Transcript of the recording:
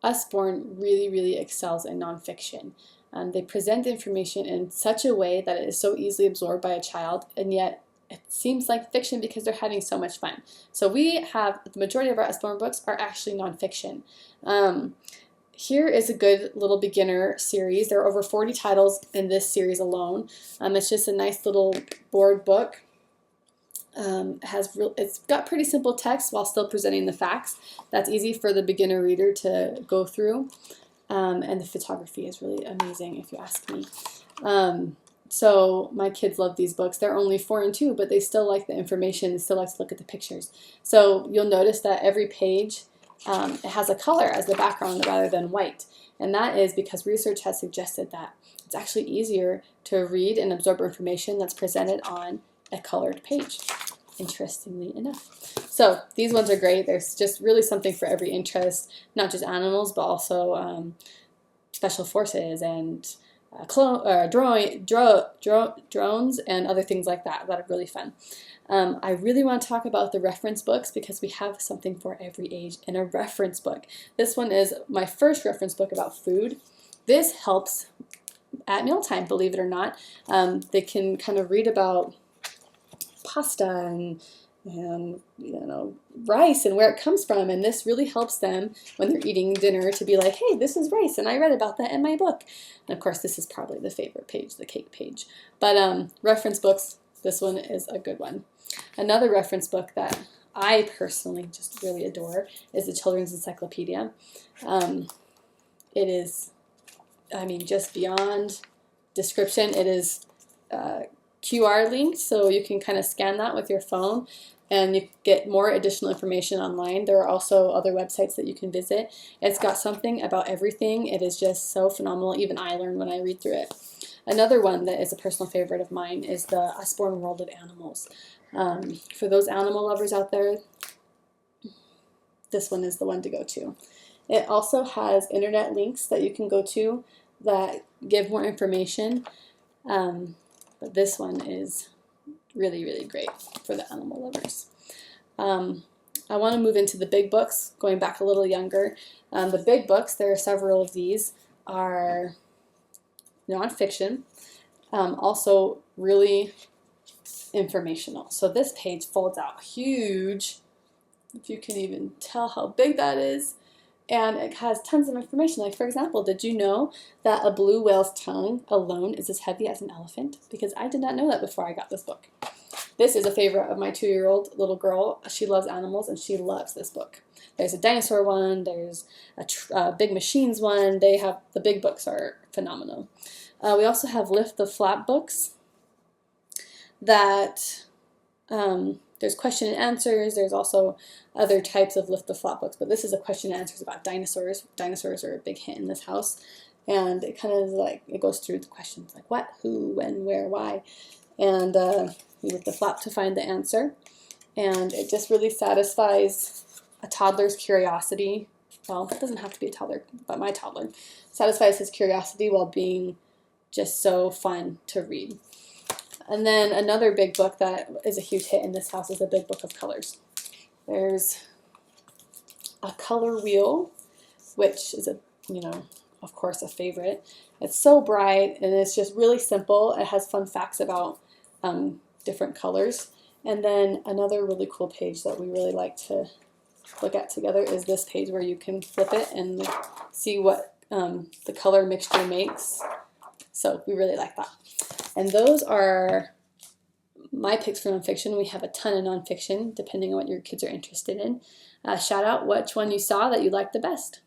Usborne really excels in nonfiction. They present the information in such a way that it is so easily absorbed by a child, and yet it seems like fiction because they're having so much fun. So we have, the majority of our Usborne books are actually nonfiction. Here is a good little beginner series. There are over 40 titles in this series alone. It's just a nice little board book. It's got pretty simple text while still presenting the facts. That's easy for the beginner reader to go through. And the photography is really amazing, if you ask me. So my kids love these books. They're only 4 and 2, but they still like the information. They still like to look at the pictures. So you'll notice that every page it has a color as the background rather than white. And that is because research has suggested that it's actually easier to read and absorb information that's presented on a colored page, interestingly enough. So these ones are great. There's just really something for every interest, not just animals, but also special forces and drones and other things like that that are really fun. I really want to talk about the reference books because we have something for every age in a reference book. This one is my first reference book about food. This helps at mealtime, believe it or not. They can kind of read about pasta and rice and where it comes from, and this really helps them when they're eating dinner to be like, hey, this is rice and I read about that in my book. And of course this is probably the favorite page, the cake page, but reference books, this one is a good one. Another reference book that I personally just really adore is the Children's Encyclopedia. It is, I mean, just beyond description. It is QR linked, so you can kind of scan that with your phone and you get more additional information online. There are also other websites that you can visit. It's got something about everything. It is just so phenomenal. Even I learn when I read through it. Another one that is a personal favorite of mine is the Usborne World of Animals. For those animal lovers out there, this one is the one to go to. It also has internet links that you can go to that give more information. But this one is really great for the animal lovers. I want to move into the big books, going back a little younger. The big books, there are several of these, are nonfiction, also really informational. So this page folds out huge, if you can even tell how big that is. And it has tons of information. Like, for example, did you know that a blue whale's tongue alone is as heavy as an elephant? Because I did not know that before I got this book. This is a favorite of my 2-year-old little girl. She loves animals and she loves this book. There's a dinosaur one, there's a big machines one. The big books are phenomenal. We also have Lift the Flap books that there's question and answers. There's also other types of Lift the Flap books, but this is a question and answers about dinosaurs. Dinosaurs are a big hit in this house, and it kind of like, it goes through the questions like what, who, when, where, why, and you lift the flap to find the answer, and it just really satisfies a toddler's curiosity. Well, it doesn't have to be a toddler, but my toddler satisfies his curiosity while being just so fun to read. And then another big book that is a huge hit in this house is a big book of colors. There's a color wheel, which is of course, a favorite. It's so bright and it's just really simple. It has fun facts about different colors. And then another really cool page that we really like to look at together is this page where you can flip it and see what the color mixture makes. So we really like that. And those are my picks for nonfiction. We have a ton of nonfiction, depending on what your kids are interested in. Shout out which one you saw that you liked the best.